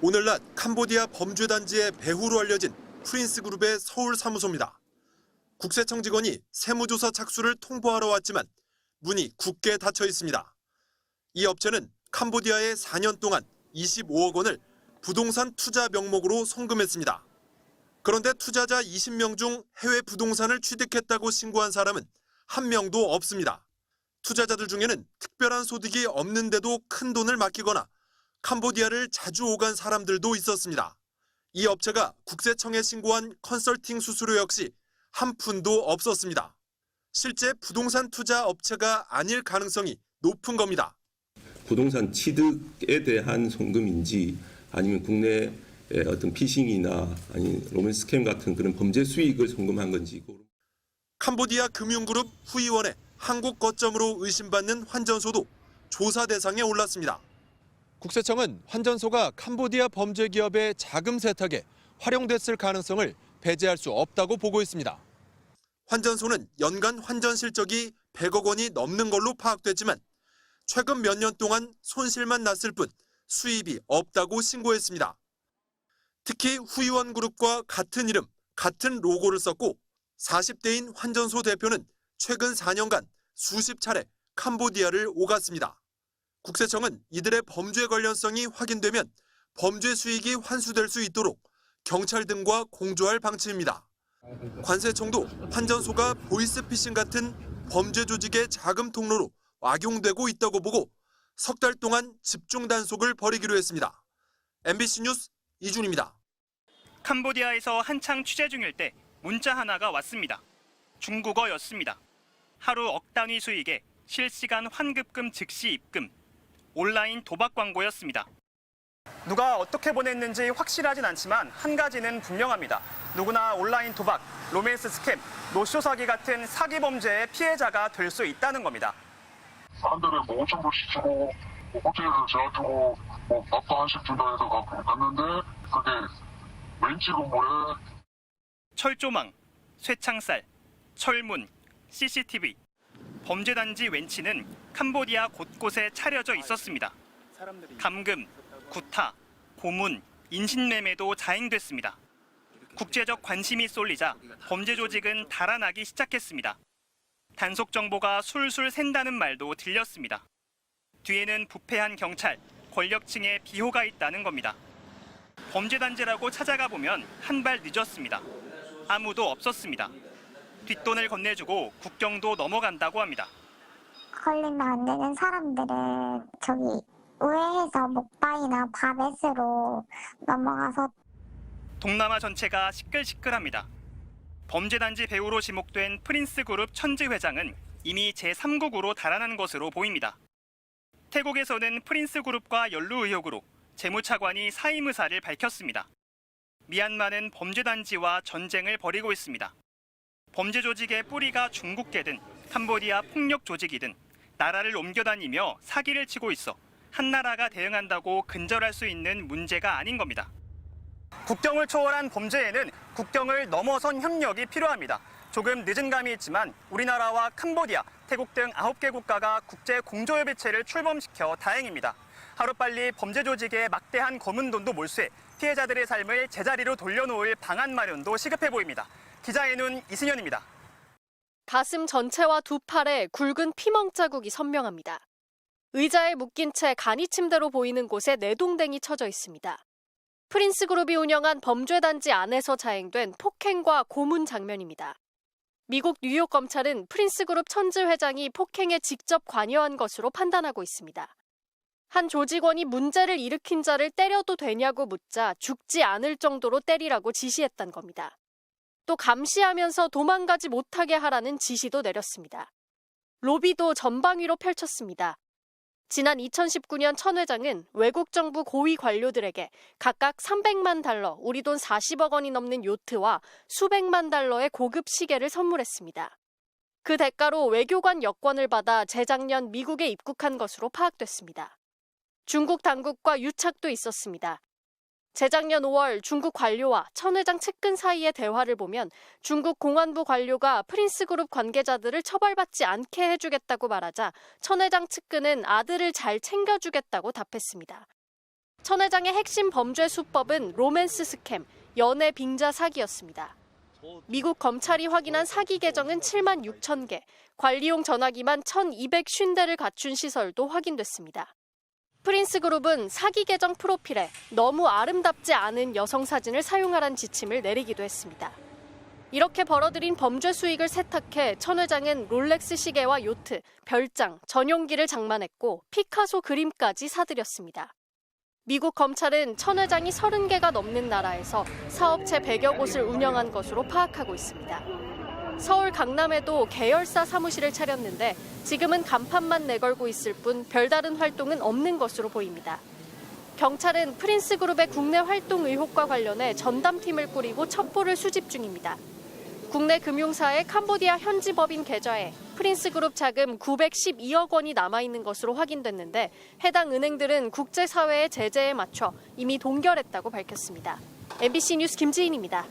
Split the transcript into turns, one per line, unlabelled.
오늘날 캄보디아 범죄단지의 배후로 알려진 프린스그룹의 서울 사무소입니다. 국세청 직원이 세무조사 착수를 통보하러 왔지만 문이 굳게 닫혀 있습니다. 이 업체는 캄보디아에 4년 동안 25억 원을 부동산 투자 명목으로 송금했습니다. 그런데 투자자 20명 중 해외 부동산을 취득했다고 신고한 사람은 한 명도 없습니다. 투자자들 중에는 특별한 소득이 없는데도 큰 돈을 맡기거나 캄보디아를 자주 오간 사람들도 있었습니다. 이 업체가 국세청에 신고한 컨설팅 수수료 역시 한 푼도 없었습니다. 실제 부동산 투자 업체가 아닐 가능성이 높은 겁니다.
부동산 취득에 대한 송금인지 아니면 국내 어떤 피싱이나 아니 로맨스 스캠 같은 그런 범죄 수익을 송금한 건지.
캄보디아 금융그룹 후이원의 한국 거점으로 의심받는 환전소도 조사 대상에 올랐습니다. 국세청은 환전소가 캄보디아 범죄 기업의 자금 세탁에 활용됐을 가능성을 배제할 수 없다고 보고 있습니다. 환전소는 연간 환전 실적이 100억 원이 넘는 걸로 파악됐지만 최근 몇 년 동안 손실만 났을 뿐 수입이 없다고 신고했습니다. 특히 후이원 그룹과 같은 이름, 같은 로고를 썼고 40대인 환전소 대표는 최근 4년간 수십 차례 캄보디아를 오갔습니다. 국세청은 이들의 범죄 관련성이 확인되면 범죄 수익이 환수될 수 있도록 경찰 등과 공조할 방침입니다. 관세청도 환전소가 보이스피싱 같은 범죄 조직의 자금 통로로 악용되고 있다고 보고 석 달 동안 집중 단속을 벌이기로 했습니다. MBC 뉴스 이준입니다.
캄보디아에서 한창 취재 중일 때 문자 하나가 왔습니다. 중국어였습니다. 하루 억 단위 수익에 실시간 환급금 즉시 입금, 온라인 도박 광고였습니다. 누가 어떻게 보냈는지 확실하진 않지만 한 가지는 분명합니다. 누구나 온라인 도박, 로맨스 스캠, 노쇼 사기 같은 사기 범죄의 피해자가 될 수 있다는 겁니다.
한 달에 5천 불씩 주고 호텔에서 재워주고 밥도 한식 준다 해서 갔는데 그게 왠지 건물에
철조망, 쇠창살, 철문, CCTV. 범죄단지 웬치는 캄보디아 곳곳에 차려져 있었습니다. 감금, 구타, 고문, 인신매매도 자행됐습니다. 국제적 관심이 쏠리자 범죄 조직은 달아나기 시작했습니다. 단속 정보가 술술 샌다는 말도 들렸습니다. 뒤에는 부패한 경찰, 권력층의 비호가 있다는 겁니다. 범죄단지라고 찾아가 보면 한 발 늦었습니다. 아무도 없었습니다. 뒷돈을 건네주고 국경도 넘어간다고 합니다.
걸리면 안 되는 사람들은 저기 우회해서 목바이나 바벳으로 넘어가서.
동남아 전체가 시끌시끌합니다. 범죄단지 배우로 지목된 프린스그룹 천지 회장은 이미 제3국으로 달아난 것으로 보입니다. 태국에서는 프린스그룹과 연루 의혹으로 재무차관이 사임 의사를 밝혔습니다. 미얀마는 범죄단지와 전쟁을 벌이고 있습니다. 범죄 조직의 뿌리가 중국계든 캄보디아 폭력 조직이든 나라를 옮겨다니며 사기를 치고 있어 한 나라가 대응한다고 근절할 수 있는 문제가 아닌 겁니다. 국경을 초월한 범죄에는 국경을 넘어선 협력이 필요합니다. 조금 늦은 감이 있지만 우리나라와 캄보디아, 태국 등 9개 국가가 국제 공조협의체를 출범시켜 다행입니다. 하루빨리 범죄 조직의 막대한 검은 돈도 몰수해 피해자들의 삶을 제자리로 돌려놓을 방안 마련도 시급해 보입니다. 기자의 눈 이승현입니다.
가슴 전체와 두 팔에 굵은 피멍 자국이 선명합니다. 의자에 묶인 채 간이 침대로 보이는 곳에 내동댕이 쳐져 있습니다. 프린스그룹이 운영한 범죄단지 안에서 자행된 폭행과 고문 장면입니다. 미국 뉴욕 검찰은 프린스그룹 천지 회장이 폭행에 직접 관여한 것으로 판단하고 있습니다. 한 조직원이 문제를 일으킨 자를 때려도 되냐고 묻자 죽지 않을 정도로 때리라고 지시했단 겁니다. 또 감시하면서 도망가지 못하게 하라는 지시도 내렸습니다. 로비도 전방위로 펼쳤습니다. 지난 2019년 천 회장은 외국 정부 고위 관료들에게 각각 300만 달러, 우리 돈 40억 원이 넘는 요트와 수백만 달러의 고급 시계를 선물했습니다. 그 대가로 외교관 여권을 받아 재작년 미국에 입국한 것으로 파악됐습니다. 중국 당국과 유착도 있었습니다. 재작년 5월 중국 관료와 천 회장 측근 사이의 대화를 보면 중국 공안부 관료가 프린스그룹 관계자들을 처벌받지 않게 해주겠다고 말하자 천 회장 측근은 아들을 잘 챙겨주겠다고 답했습니다. 천 회장의 핵심 범죄 수법은 로맨스 스캠, 연애 빙자 사기였습니다. 미국 검찰이 확인한 사기 계정은 7만 6천 개, 관리용 전화기만 1,250대를 갖춘 시설도 확인됐습니다. 프린스 그룹은 사기 계정 프로필에 너무 아름답지 않은 여성 사진을 사용하라는 지침을 내리기도 했습니다. 이렇게 벌어들인 범죄 수익을 세탁해 천 회장은 롤렉스 시계와 요트, 별장, 전용기를 장만했고 피카소 그림까지 사들였습니다. 미국 검찰은 천 회장이 30개가 넘는 나라에서 사업체 100여 곳을 운영한 것으로 파악하고 있습니다. 서울 강남에도 계열사 사무실을 차렸는데 지금은 간판만 내걸고 있을 뿐 별다른 활동은 없는 것으로 보입니다. 경찰은 프린스 그룹의 국내 활동 의혹과 관련해 전담팀을 꾸리고 첩보를 수집 중입니다. 국내 금융사의 캄보디아 현지 법인 계좌에 프린스 그룹 자금 912억 원이 남아있는 것으로 확인됐는데 해당 은행들은 국제사회의 제재에 맞춰 이미 동결했다고 밝혔습니다. MBC 뉴스 김지인입니다.